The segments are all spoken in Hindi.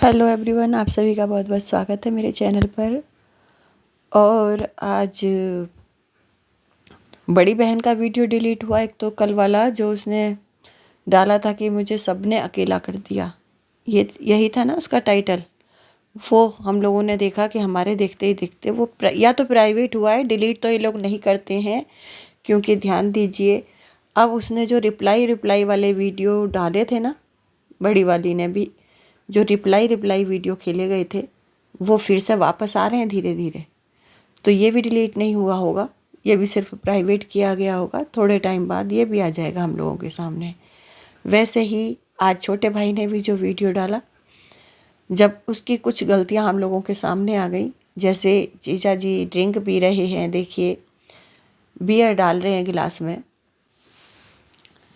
हेलो एवरीवन, आप सभी का बहुत बहुत स्वागत है मेरे चैनल पर। और आज बड़ी बहन का वीडियो डिलीट हुआ। एक तो कल वाला जो उसने डाला था कि मुझे सबने अकेला कर दिया, ये यही था ना उसका टाइटल। वो हम लोगों ने देखा कि हमारे देखते ही देखते वो या तो प्राइवेट हुआ है। डिलीट तो ये लोग नहीं करते हैं, क्योंकि ध्यान दीजिए, अब उसने जो रिप्लाई वाले वीडियो डाले थे ना, बड़ी वाली ने भी जो रिप्लाई वीडियो खेले गए थे, वो फिर से वापस आ रहे हैं धीरे धीरे। तो ये भी डिलीट नहीं हुआ होगा, ये भी सिर्फ प्राइवेट किया गया होगा। थोड़े टाइम बाद ये भी आ जाएगा हम लोगों के सामने। वैसे ही आज छोटे भाई ने भी जो वीडियो डाला, जब उसकी कुछ गलतियां हम लोगों के सामने आ गई, जैसे जीजा जी ड्रिंक पी रहे हैं, देखिए बियर डाल रहे हैं गिलास में,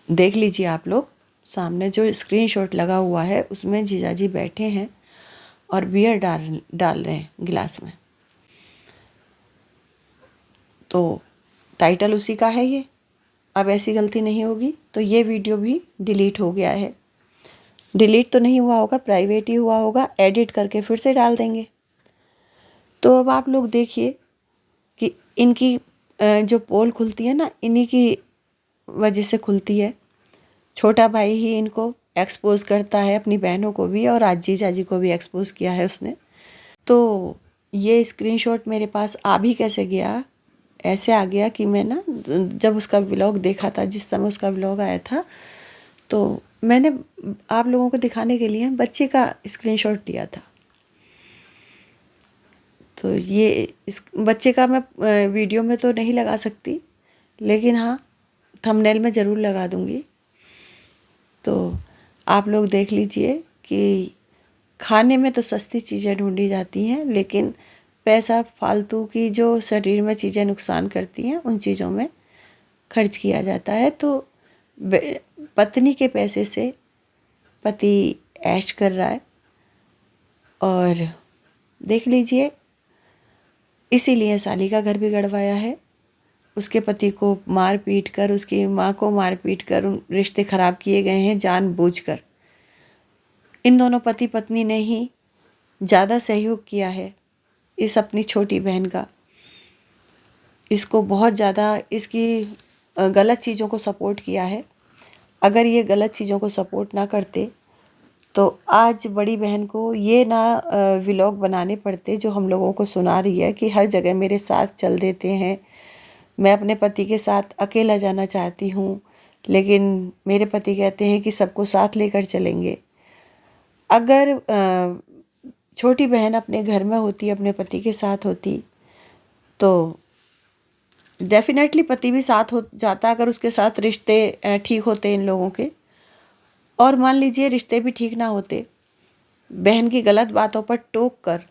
देख लीजिए आप लोग। सामने जो स्क्रीनशॉट लगा हुआ है उसमें जीजा जी बैठे हैं और बियर डाल रहे हैं गिलास में। तो टाइटल उसी का है ये। अब ऐसी गलती नहीं होगी। तो ये वीडियो भी डिलीट हो गया है। डिलीट तो नहीं हुआ होगा, प्राइवेट ही हुआ होगा, एडिट करके फिर से डाल देंगे। तो अब आप लोग देखिए कि इनकी जो पोल खुलती है ना, इन्हीं की वजह से खुलती है। छोटा भाई ही इनको एक्सपोज करता है, अपनी बहनों को भी, और आज जीजा जी को भी एक्सपोज किया है उसने। तो ये स्क्रीनशॉट मेरे पास आ भी कैसे गया? ऐसे आ गया कि मैं ना जब उसका व्लॉग देखा था, जिस समय उसका व्लॉग आया था, तो मैंने आप लोगों को दिखाने के लिए बच्चे का स्क्रीनशॉट लिया था। तो ये इस बच्चे का मैं वीडियो में तो नहीं लगा सकती, लेकिन हाँ थंबनेल में ज़रूर लगा दूँगी। तो आप लोग देख लीजिए कि खाने में तो सस्ती चीज़ें ढूंढी जाती हैं, लेकिन पैसा फालतू की जो शरीर में चीज़ें नुकसान करती हैं उन चीज़ों में खर्च किया जाता है। तो पत्नी के पैसे से पति ऐश कर रहा है, और देख लीजिए इसीलिए साली का घर भी गड़वाया है। उसके पति को मार पीट कर, उसकी माँ को मार पीट कर रिश्ते ख़राब किए गए हैं जानबूझकर। इन दोनों पति पत्नी ने ही ज़्यादा सहयोग किया है इस अपनी छोटी बहन का। इसको बहुत ज़्यादा इसकी गलत चीज़ों को सपोर्ट किया है। अगर ये गलत चीज़ों को सपोर्ट ना करते तो आज बड़ी बहन को ये ना व्लॉग बनाने पड़ते जो हम लोगों को सुना रही है कि हर जगह मेरे साथ चल देते हैं, मैं अपने पति के साथ अकेला जाना चाहती हूँ, लेकिन मेरे पति कहते हैं कि सबको साथ लेकर चलेंगे। अगर छोटी बहन अपने घर में होती, अपने पति के साथ होती, तो डेफिनेटली पति भी साथ हो जाता अगर उसके साथ रिश्ते ठीक होते इन लोगों के। और मान लीजिए रिश्ते भी ठीक ना होते, बहन की गलत बातों पर टोक कर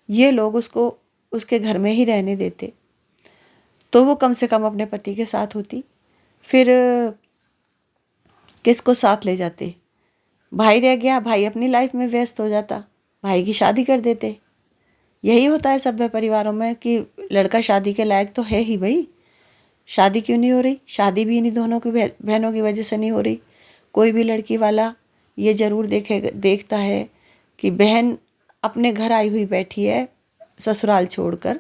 ये लोग उसको उसके घर में ही रहने देते, तो वो कम से कम अपने पति के साथ होती। फिर किसको साथ ले जाते? भाई रह गया, भाई अपनी लाइफ में व्यस्त हो जाता, भाई की शादी कर देते। यही होता है सभ्य परिवारों में कि लड़का शादी के लायक तो है ही भाई, शादी क्यों नहीं हो रही? शादी भी इन्हीं दोनों की बहनों की वजह से नहीं हो रही। कोई भी लड़की वाला ये ज़रूर देखता है कि बहन अपने घर आई हुई बैठी है ससुराल छोड़कर,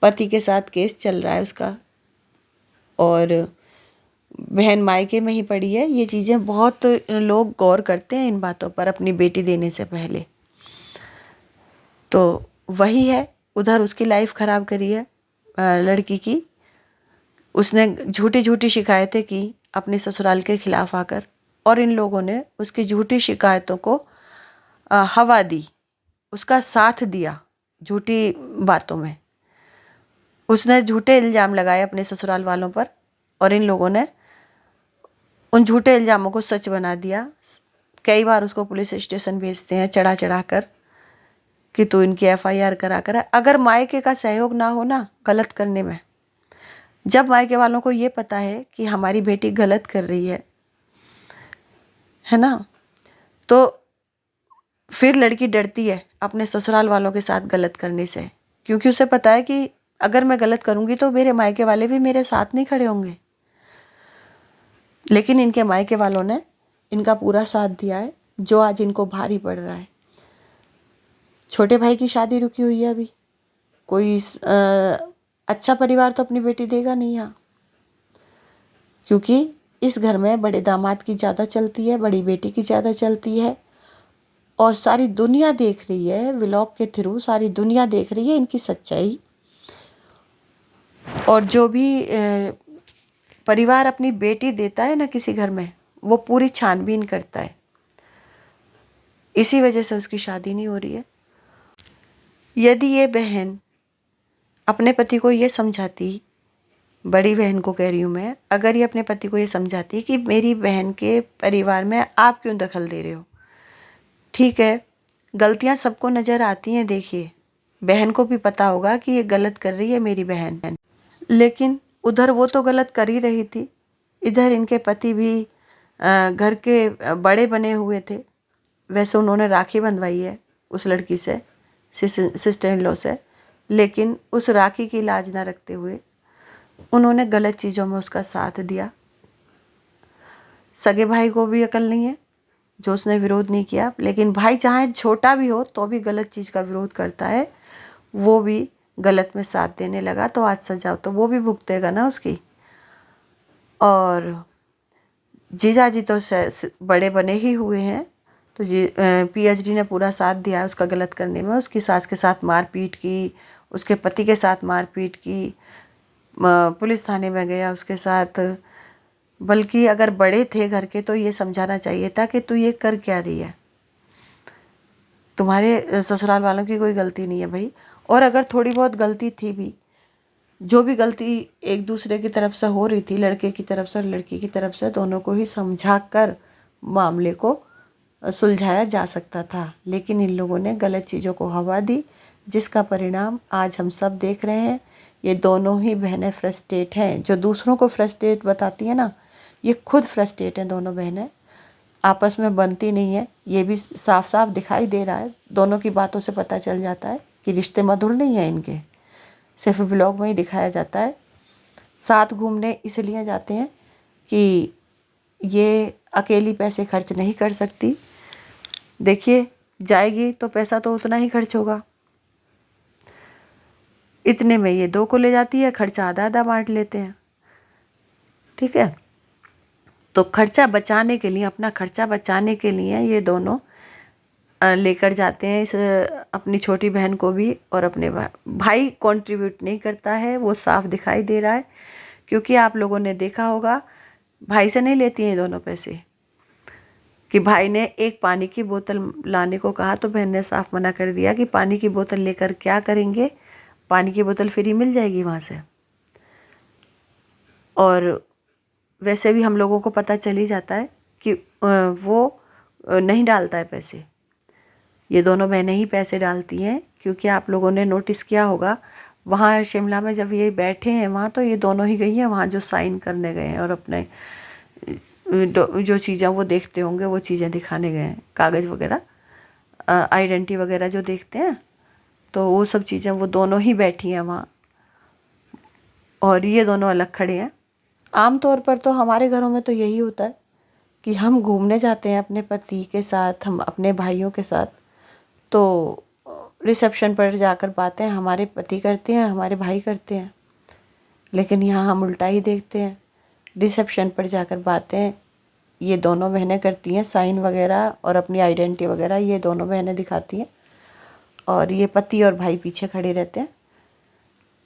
पति के साथ केस चल रहा है उसका, और बहन मायके में ही पड़ी है। ये चीज़ें बहुत लोग गौर करते हैं इन बातों पर अपनी बेटी देने से पहले। तो वही है, उधर उसकी लाइफ ख़राब करी है लड़की की। उसने झूठी झूठी शिकायतें की अपने ससुराल के खिलाफ आकर, और इन लोगों ने उसकी झूठी शिकायतों को हवा दी, उसका साथ दिया झूठी बातों में। उसने झूठे इल्ज़ाम लगाए अपने ससुराल वालों पर, और इन लोगों ने उन झूठे इल्ज़ामों को सच बना दिया। कई बार उसको पुलिस स्टेशन भेजते हैं चढ़ा चढ़ा कर कि तू इनकी FIR करा कर। अगर मायके का सहयोग ना हो ना गलत करने में, जब मायके वालों को ये पता है कि हमारी बेटी गलत कर रही है ना, तो फिर लड़की डरती है अपने ससुराल वालों के साथ गलत करने से, क्योंकि उसे पता है कि अगर मैं गलत करूँगी तो मेरे मायके वाले भी मेरे साथ नहीं खड़े होंगे। लेकिन इनके मायके वालों ने इनका पूरा साथ दिया है, जो आज इनको भारी पड़ रहा है। छोटे भाई की शादी रुकी हुई है अभी। कोई अच्छा परिवार तो अपनी बेटी देगा नहीं यहाँ, क्योंकि इस घर में बड़े दामाद की ज़्यादा चलती है, बड़ी बेटी की ज़्यादा चलती है। और सारी दुनिया देख रही है, व्लॉग के थ्रू सारी दुनिया देख रही है इनकी सच्चाई। और जो भी परिवार अपनी बेटी देता है ना किसी घर में, वो पूरी छानबीन करता है। इसी वजह से उसकी शादी नहीं हो रही है। यदि ये बहन अपने पति को ये समझाती, बड़ी बहन को कह रही हूँ मैं, अगर ये अपने पति को ये समझाती कि मेरी बहन के परिवार में आप क्यों दखल दे रहे हो, ठीक है गलतियाँ सबको नज़र आती हैं, देखिए बहन को भी पता होगा कि ये गलत कर रही है मेरी बहन, लेकिन उधर वो तो गलत कर ही रही थी, इधर इनके पति भी घर के बड़े बने हुए थे। वैसे उन्होंने राखी बंधवाई है उस लड़की से, सिस्टर इन लॉ से, लेकिन उस राखी की लाज ना रखते हुए उन्होंने गलत चीज़ों में उसका साथ दिया। सगे भाई को भी अकल नहीं है जो उसने विरोध नहीं किया, लेकिन भाई चाहे छोटा भी हो तो भी गलत चीज़ का विरोध करता है, वो भी गलत में साथ देने लगा तो आज सजा तो वो भी भुगतेगा ना उसकी। और जीजा जी तो बड़े बने ही हुए हैं, तो पीएचडी ने पूरा साथ दिया उसका गलत करने में। उसकी सास के साथ मारपीट की, उसके पति के साथ मारपीट की, पुलिस थाने में गया उसके साथ। बल्कि अगर बड़े थे घर के तो ये समझाना चाहिए था कि तू ये कर क्या रही है, तुम्हारे ससुराल वालों की कोई गलती नहीं है भाई। और अगर थोड़ी बहुत गलती थी भी, जो भी गलती एक दूसरे की तरफ से हो रही थी, लड़के की तरफ से और लड़की की तरफ से, दोनों को ही समझा कर मामले को सुलझाया जा सकता था। लेकिन इन लोगों ने गलत चीज़ों को हवा दी, जिसका परिणाम आज हम सब देख रहे हैं। ये दोनों ही बहनें फ्रस्ट्रेट हैं। जो दूसरों को फ्रस्ट्रेट बताती है ना, ये खुद फ्रस्ट्रेट हैं दोनों बहनें, आपस में बनती नहीं है। ये भी साफ साफ दिखाई दे रहा है, दोनों की बातों से पता चल जाता है कि रिश्ते मधुर नहीं है इनके। सिर्फ ब्लॉग में ही दिखाया जाता है। साथ घूमने इसलिए जाते हैं कि ये अकेली पैसे खर्च नहीं कर सकती। देखिए जाएगी तो पैसा तो उतना ही खर्च होगा, इतने में ये 2 को ले जाती है, खर्चा आधा आधा बांट लेते हैं, ठीक है। तो खर्चा बचाने के लिए, अपना खर्चा बचाने के लिए ये दोनों लेकर जाते हैं इस अपनी छोटी बहन को भी। और अपने भाई कंट्रीब्यूट नहीं करता है, वो साफ दिखाई दे रहा है, क्योंकि आप लोगों ने देखा होगा भाई से नहीं लेती हैं ये दोनों पैसे। कि भाई ने एक पानी की बोतल लाने को कहा तो बहन ने साफ मना कर दिया कि पानी की बोतल लेकर क्या करेंगे, पानी की बोतल फ्री मिल जाएगी वहाँ से। और वैसे भी हम लोगों को पता चल ही जाता है कि वो नहीं डालता है पैसे, ये दोनों बहनें ही पैसे डालती हैं। क्योंकि आप लोगों ने नोटिस किया होगा वहाँ शिमला में जब ये बैठे हैं वहाँ, तो ये दोनों ही गई हैं वहाँ जो साइन करने गए हैं और अपने जो चीज़ें वो देखते होंगे वो चीज़ें दिखाने गए हैं, कागज़ वगैरह, आइडेंटिटी वगैरह जो देखते हैं, तो वो सब चीज़ें वो दोनों ही बैठी हैं वहाँ और ये दोनों अलग खड़े हैं। आम तौर पर तो हमारे घरों में तो यही होता है कि हम घूमने जाते हैं अपने पति के साथ, हम अपने भाइयों के साथ, तो रिसेप्शन पर जाकर बातें हमारे पति करते हैं, हमारे भाई करते हैं। लेकिन यहाँ हम उल्टा ही देखते हैं, रिसेप्शन पर जाकर बातें ये दोनों बहनें करती हैं, साइन वगैरह और अपनी आइडेंटिटी वगैरह ये दोनों बहनें दिखाती हैं और ये पति और भाई पीछे खड़े रहते हैं।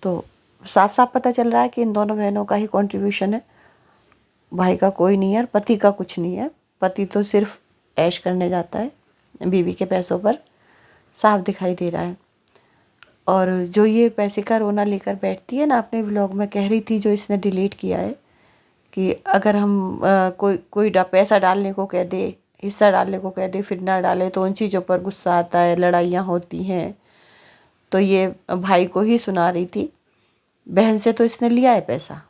तो साफ साफ पता चल रहा है कि इन दोनों बहनों का ही कंट्रीब्यूशन है, भाई का कोई नहीं है और पति का कुछ नहीं है। पति तो सिर्फ ऐश करने जाता है बीवी के पैसों पर, साफ दिखाई दे रहा है। और जो ये पैसे का रोना लेकर बैठती है ना, अपने व्लॉग में कह रही थी, जो इसने डिलीट किया है, कि अगर हम कोई पैसा डालने को कह दे, हिस्सा डालने को कह दे, फिर ना डाले तो उन चीज़ों पर गुस्सा आता है, लड़ाइयाँ होती हैं। तो ये भाई को ही सुना रही थी, बहन से तो इसने लिया है पैसा,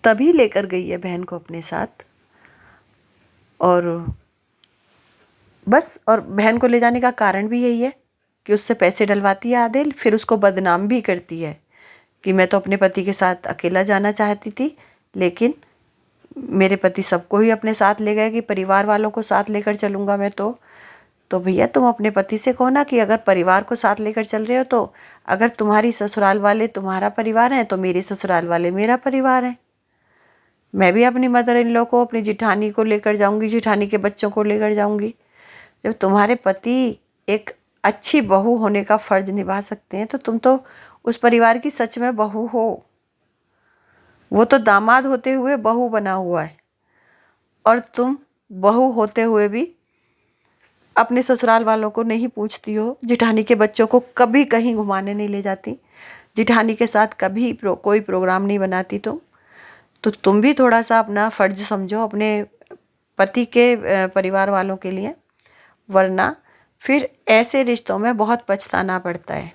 तभी लेकर गई है बहन को अपने साथ। और बस, और बहन को ले जाने का कारण भी यही है कि उससे पैसे डलवाती है आधे, फिर उसको बदनाम भी करती है कि मैं तो अपने पति के साथ अकेला जाना चाहती थी, लेकिन मेरे पति सबको ही अपने साथ ले गए, कि परिवार वालों को साथ लेकर चलूँगा मैं तो तो भैया तुम अपने पति से कहो ना कि अगर परिवार को साथ लेकर चल रहे हो तो अगर तुम्हारी ससुराल वाले तुम्हारा परिवार है तो मेरे ससुराल वाले मेरा परिवार है। मैं भी अपनी मदर इन लॉ को, अपनी जिठानी को लेकर जाऊंगी, जिठानी के बच्चों को लेकर जाऊंगी। जब तुम्हारे पति एक अच्छी बहू होने का फर्ज निभा सकते हैं तो तुम तो उस परिवार की सच में बहू हो। वो तो दामाद होते हुए बहू बना हुआ है और तुम बहू होते हुए भी अपने ससुराल वालों को नहीं पूछती हो। जिठानी के बच्चों को कभी कहीं घुमाने नहीं ले जाती, जिठानी के साथ कभी कोई प्रोग्राम नहीं बनाती तो तुम भी थोड़ा सा अपना फ़र्ज समझो अपने पति के परिवार वालों के लिए, वरना फिर ऐसे रिश्तों में बहुत पछताना पड़ता है,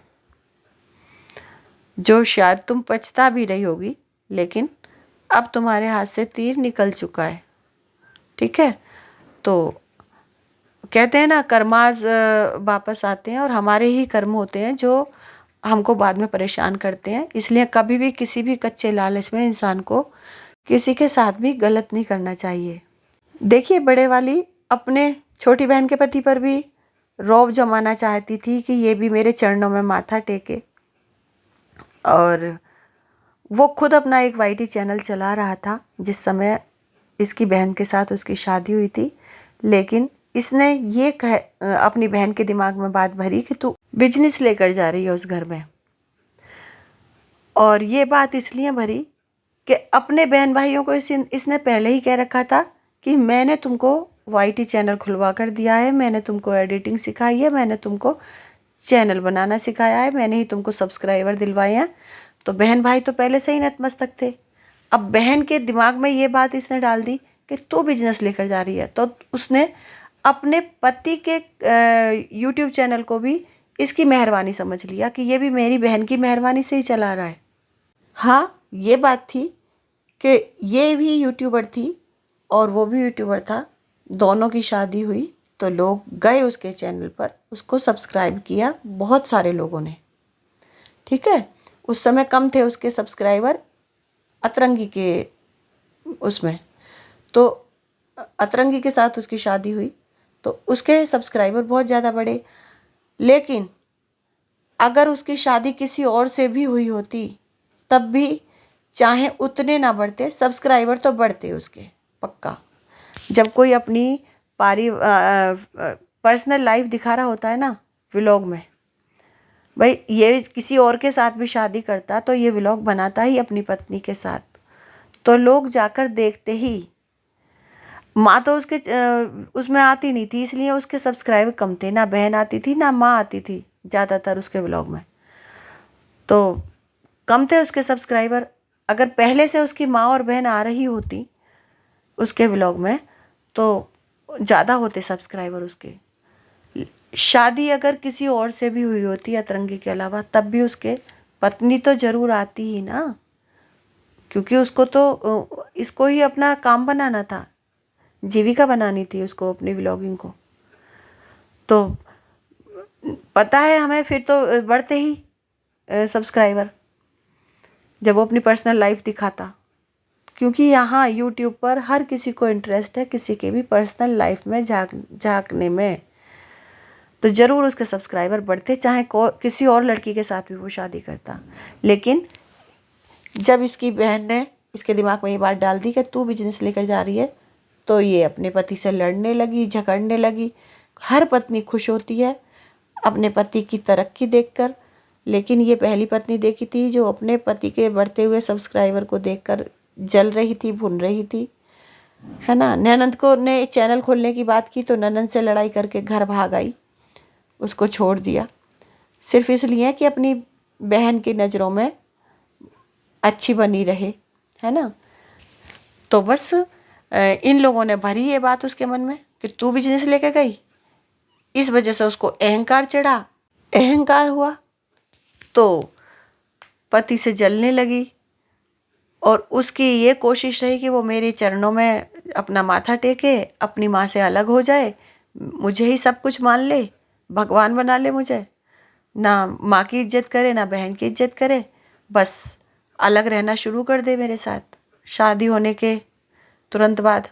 जो शायद तुम पछता भी रही होगी, लेकिन अब तुम्हारे हाथ से तीर निकल चुका है। ठीक है, तो कहते हैं ना कर्माज वापस आते हैं और हमारे ही कर्म होते हैं जो हमको बाद में परेशान करते हैं। इसलिए कभी भी किसी भी कच्चे लालच में इंसान को किसी के साथ भी गलत नहीं करना चाहिए। देखिए, बड़े वाली अपने छोटी बहन के पति पर भी रौब जमाना चाहती थी कि ये भी मेरे चरणों में माथा टेके, और वो खुद अपना एक वाईटी चैनल चला रहा था जिस समय इसकी बहन के साथ उसकी शादी हुई थी। लेकिन इसने ये अपनी बहन के दिमाग में बात भरी कि तू बिजनेस लेकर जा रही है उस घर में, और ये बात इसलिए भरी कि अपने बहन भाइयों को इसने पहले ही कह रखा था कि मैंने तुमको वाईटी चैनल खुलवा कर दिया है, मैंने तुमको एडिटिंग सिखाई है, मैंने तुमको चैनल बनाना सिखाया है, मैंने ही तुमको सब्सक्राइबर दिलवाए हैं। तो बहन भाई तो पहले से ही नतमस्तक थे। अब बहन के दिमाग में ये बात इसने डाल दी कि तू बिजनेस लेकर जा रही है, तो उसने अपने पति के यूट्यूब चैनल को भी इसकी मेहरबानी समझ लिया कि ये भी मेरी बहन की मेहरबानी से ही चला रहा है। हाँ, ये बात थी कि ये भी यूट्यूबर थी और वो भी यूट्यूबर था, दोनों की शादी हुई तो लोग गए उसके चैनल पर, उसको सब्सक्राइब किया बहुत सारे लोगों ने। ठीक है, उस समय कम थे उसके सब्सक्राइबर अतरंगी के उसमें, तो अतरंगी के साथ उसकी शादी हुई तो उसके सब्सक्राइबर बहुत ज़्यादा बढ़े। लेकिन अगर उसकी शादी किसी और से भी हुई होती तब भी चाहे उतने ना बढ़ते, सब्सक्राइबर तो बढ़ते उसके पक्का। जब कोई अपनी पर्सनल लाइफ दिखा रहा होता है ना व्लॉग में, भाई ये किसी और के साथ भी शादी करता तो ये व्लॉग बनाता ही अपनी पत्नी के साथ, तो लोग जाकर देखते ही। माँ तो उसके उसमें आती नहीं थी, इसलिए उसके सब्सक्राइबर कम थे, ना बहन आती थी ना माँ आती थी ज़्यादातर उसके व्लॉग में, तो कम थे उसके सब्सक्राइबर। अगर पहले से उसकी माँ और बहन आ रही होती उसके व्लॉग में तो ज़्यादा होते सब्सक्राइबर उसके। शादी अगर किसी और से भी हुई होती अतरंगी के अलावा तब भी उसके पत्नी तो ज़रूर आती ही ना, क्योंकि उसको तो इसको ही अपना काम बनाना था, जीविका बनानी थी उसको अपनी व्लॉगिंग को। तो पता है हमें फिर तो बढ़ते ही सब्सक्राइबर जब वो अपनी पर्सनल लाइफ दिखाता, क्योंकि यहाँ यूट्यूब पर हर किसी को इंटरेस्ट है किसी के भी पर्सनल लाइफ में झांकने में, तो ज़रूर उसके सब्सक्राइबर बढ़ते, चाहे किसी और लड़की के साथ भी वो शादी करता। लेकिन जब इसकी बहन ने इसके दिमाग में ये बात डाल दी कि तू बिजनेस लेकर जा रही है, तो ये अपने पति से लड़ने लगी, झगड़ने लगी। हर पत्नी खुश होती है अपने पति की तरक्की देखकर, लेकिन ये पहली पत्नी देखी थी जो अपने पति के बढ़ते हुए सब्सक्राइबर को देखकर जल रही थी, भुन रही थी, है ना। ननंद को ने चैनल खोलने की बात की तो ननंद से लड़ाई करके घर भाग आई, उसको छोड़ दिया, सिर्फ इसलिए कि अपनी बहन की नज़रों में अच्छी बनी रहे, है ना। तो बस इन लोगों ने भरी ये बात उसके मन में कि तू बिजनेस लेके गई, इस वजह से उसको अहंकार चढ़ा, अहंकार हुआ तो पति से जलने लगी, और उसकी ये कोशिश रही कि वो मेरे चरणों में अपना माथा टेके, अपनी माँ से अलग हो जाए, मुझे ही सब कुछ मान ले, भगवान बना ले मुझे, ना माँ की इज्जत करे ना बहन की इज्जत करे, बस अलग रहना शुरू कर दे मेरे साथ शादी होने के तुरंत बाद।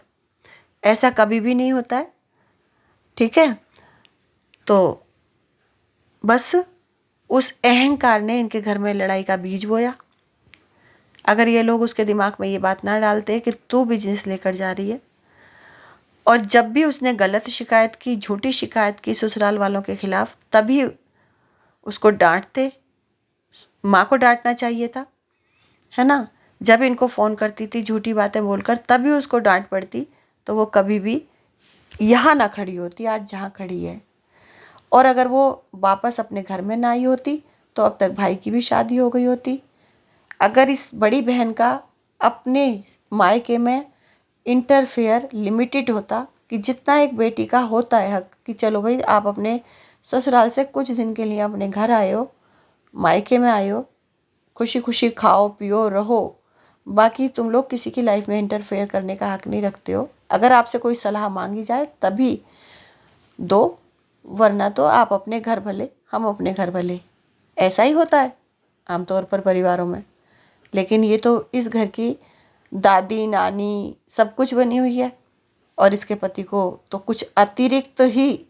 ऐसा कभी भी नहीं होता है, ठीक है। तो बस उस अहंकार ने इनके घर में लड़ाई का बीज बोया। अगर ये लोग उसके दिमाग में ये बात ना डालते कि तू बिजनेस लेकर जा रही है, और जब भी उसने गलत शिकायत की, झूठी शिकायत की ससुराल वालों के खिलाफ, तभी उसको डांटते। माँ को डांटना चाहिए था, है ना। जब इनको फ़ोन करती थी झूठी बातें बोलकर, तभी उसको डांट पड़ती, तो वो कभी भी यहाँ ना खड़ी होती आज जहाँ खड़ी है। और अगर वो वापस अपने घर में ना आई होती तो अब तक भाई की भी शादी हो गई होती। अगर इस बड़ी बहन का अपने मायके में इंटरफेयर लिमिटेड होता, कि जितना एक बेटी का होता है हक, कि चलो भाई आप अपने ससुराल से कुछ दिन के लिए अपने घर आए हो, मायके में आए हो, खुशी खुशी खाओ पियो रहो, बाकी तुम लोग किसी की लाइफ में इंटरफेयर करने का हक नहीं रखते हो। अगर आपसे कोई सलाह मांगी जाए तभी दो, वरना तो आप अपने घर भले हम अपने घर भले। ऐसा ही होता है आमतौर पर परिवारों में। लेकिन ये तो इस घर की दादी नानी सब कुछ बनी हुई है, और इसके पति को तो कुछ अतिरिक्त ही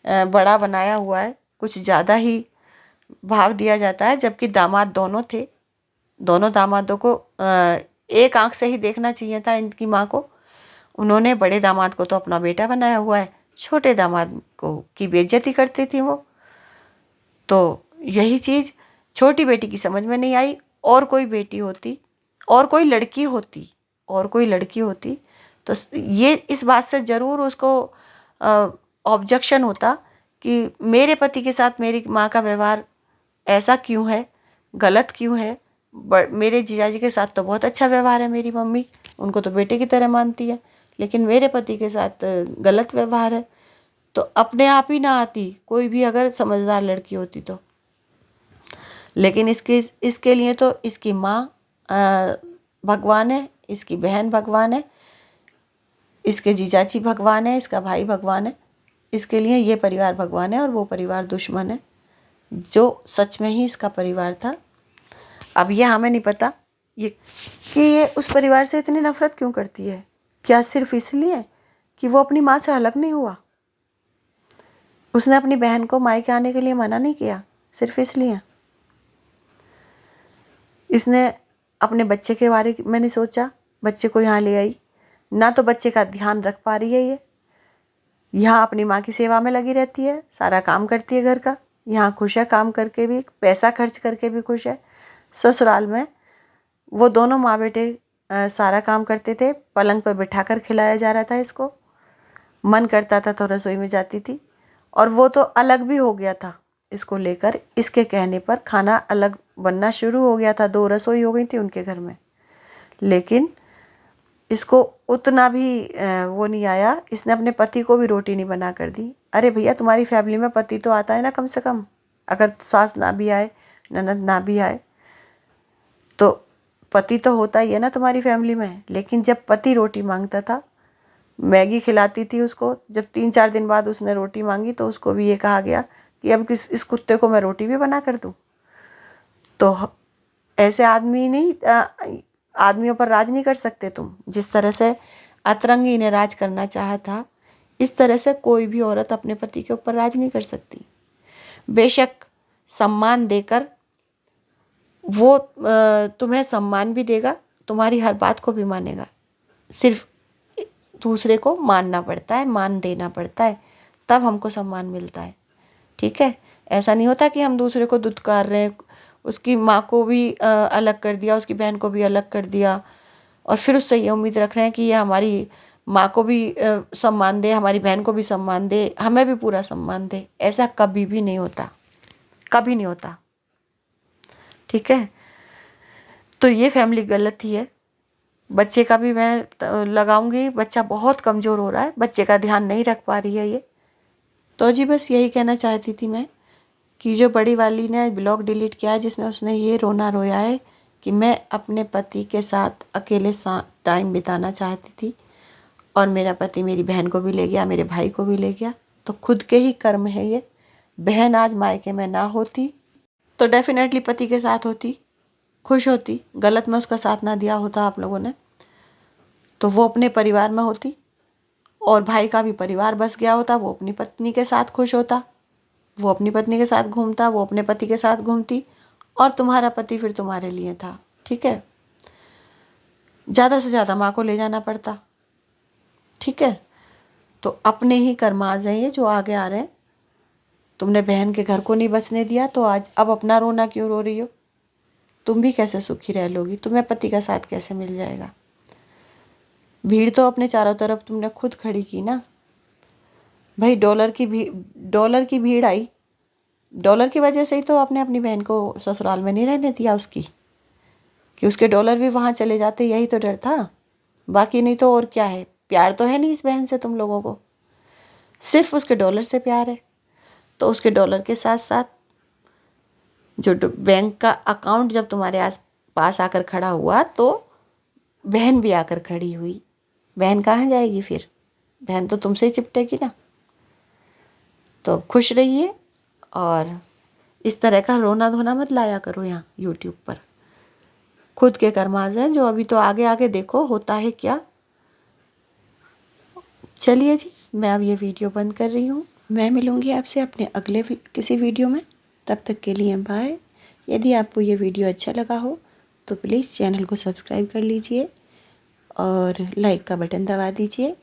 बड़ा बनाया हुआ है, कुछ ज़्यादा ही भाव दिया जाता है। जबकि दामाद दोनों थे, दोनों दामादों को एक आंख से ही देखना चाहिए था इनकी माँ को। उन्होंने बड़े दामाद को तो अपना बेटा बनाया हुआ है, छोटे दामाद को की बेइज्जती करती थी वो। तो यही चीज़ छोटी बेटी की समझ में नहीं आई। और कोई बेटी होती, और कोई लड़की होती, और कोई लड़की होती तो ये इस बात से ज़रूर उसको ऑब्जेक्शन होता कि मेरे पति के साथ मेरी माँ का व्यवहार ऐसा क्यों है, गलत क्यों है। मेरे जीजाजी के साथ तो बहुत अच्छा व्यवहार है, मेरी मम्मी उनको तो बेटे की तरह मानती है, लेकिन मेरे पति के साथ गलत व्यवहार है। तो अपने आप ही ना आती कोई भी अगर समझदार लड़की होती तो। लेकिन इसके लिए तो इसकी माँ भगवान है, इसकी बहन भगवान है, इसके जीजाजी भगवान है, इसका भाई भगवान है। इसके लिए ये परिवार भगवान है और वो परिवार दुश्मन है, जो सच में ही इसका परिवार था। अब ये हमें नहीं पता ये उस परिवार से इतनी नफरत क्यों करती है। क्या सिर्फ इसलिए कि वो अपनी माँ से अलग नहीं हुआ, उसने अपनी बहन को मायके आने के लिए मना नहीं किया, सिर्फ इसलिए। इसने अपने बच्चे के बारे में नहीं सोचा, बच्चे को यहाँ ले आई, ना तो बच्चे का ध्यान रख पा रही है ये। यहाँ अपनी माँ की सेवा में लगी रहती है, सारा काम करती है घर का, यहाँ खुश है, काम करके भी, पैसा खर्च करके भी खुश है। ससुराल में वो दोनों माँ बेटे सारा काम करते थे, पलंग पर बिठा कर खिलाया जा रहा था इसको, मन करता था तो रसोई में जाती थी। और वो तो अलग भी हो गया था इसको लेकर, इसके कहने पर खाना अलग बनना शुरू हो गया था, 2 रसोई हो गई थी उनके घर में। लेकिन इसको उतना भी वो नहीं आया, इसने अपने पति को भी रोटी नहीं बना कर दी। अरे भैया तुम्हारी फैमिली में पति तो आता है ना कम से कम, अगर सास ना भी आए, ननद ना भी आए, तो पति तो होता ही है ना तुम्हारी फैमिली में। लेकिन जब पति रोटी मांगता था, मैगी खिलाती थी उसको, जब 3-4 दिन बाद उसने रोटी मांगी तो उसको भी ये कहा गया कि अब इस कुत्ते को मैं रोटी भी बना कर दूं। तो ऐसे आदमी नहीं, आदमियों पर राज नहीं कर सकते तुम। जिस तरह से अतरंगी ने राज करना चाहा था, इस तरह से कोई भी औरत अपने पति के ऊपर राज नहीं कर सकती। बेशक सम्मान देकर वो तुम्हें सम्मान भी देगा, तुम्हारी हर बात को भी मानेगा। सिर्फ दूसरे को मानना पड़ता है, मान देना पड़ता है, तब हमको सम्मान मिलता है। ठीक है, ऐसा नहीं होता कि हम दूसरे को दुत्कार रहे हैं। उसकी माँ को भी अलग कर दिया, उसकी बहन को भी अलग कर दिया, और फिर उससे ये उम्मीद रख रहे हैं कि ये हमारी माँ को भी सम्मान दे, हमारी बहन को भी सम्मान दे, हमें भी पूरा सम्मान दे। ऐसा कभी भी नहीं होता, कभी नहीं होता। ठीक है, तो ये फैमिली गलत ही है। बच्चे का भी मैं लगाऊंगी, बच्चा बहुत कमज़ोर हो रहा है, बच्चे का ध्यान नहीं रख पा रही है ये। तो जी बस यही कहना चाहती थी मैं, कि जो बड़ी वाली ने ब्लॉग डिलीट किया है जिसमें उसने ये रोना रोया है कि मैं अपने पति के साथ अकेले टाइम बिताना चाहती थी, और मेरा पति मेरी बहन को भी ले गया, मेरे भाई को भी ले गया। तो खुद के ही कर्म है ये। बहन आज मायके में ना होती तो डेफिनेटली पति के साथ होती, खुश होती। गलत में उसका साथ ना दिया होता आप लोगों ने, तो वो अपने परिवार में होती, और भाई का भी परिवार बस गया होता, वो अपनी पत्नी के साथ खुश होता। वो अपनी पत्नी के साथ घूमता, वो अपने पति के साथ घूमती, और तुम्हारा पति फिर तुम्हारे लिए था। ठीक है, ज़्यादा से ज़्यादा माँ को ले जाना पड़ता। ठीक है, तो अपने ही कर्म आ जाइए जो आगे आ रहे हैं। तुमने बहन के घर को नहीं बसने दिया, तो आज अब अपना रोना क्यों रो रही हो? तुम भी कैसे सुखी रह लोगी? तुम्हें पति का साथ कैसे मिल जाएगा? भीड़ तो अपने चारों तरफ तुमने खुद खड़ी की ना भाई। डॉलर की भीड़ आई, डॉलर की वजह से ही तो आपने अपनी बहन को ससुराल में नहीं रहने दिया उसकी, कि उसके डॉलर भी वहाँ चले जाते, यही तो डर था। बाकी नहीं तो और क्या है, प्यार तो है नहीं इस बहन से तुम लोगों को, सिर्फ उसके डॉलर से प्यार है। तो उसके डॉलर के साथ साथ जो बैंक का अकाउंट जब तुम्हारे आस पास आकर खड़ा हुआ, तो बहन भी आकर खड़ी हुई। बहन कहाँ जाएगी फिर? बहन तो तुमसे ही चिपटेगी ना। तो खुश रहिए, और इस तरह का रोना धोना मत लाया करो यहाँ यूट्यूब पर। खुद के कर्माज हैं जो अभी तो आगे आगे देखो होता है क्या। चलिए जी, मैं अब ये वीडियो बंद कर रही हूँ। मैं मिलूँगी आपसे अपने अगले किसी वीडियो में। तब तक के लिए बाय। यदि आपको ये वीडियो अच्छा लगा हो तो प्लीज़ चैनल को सब्सक्राइब कर लीजिए और लाइक का बटन दबा दीजिए।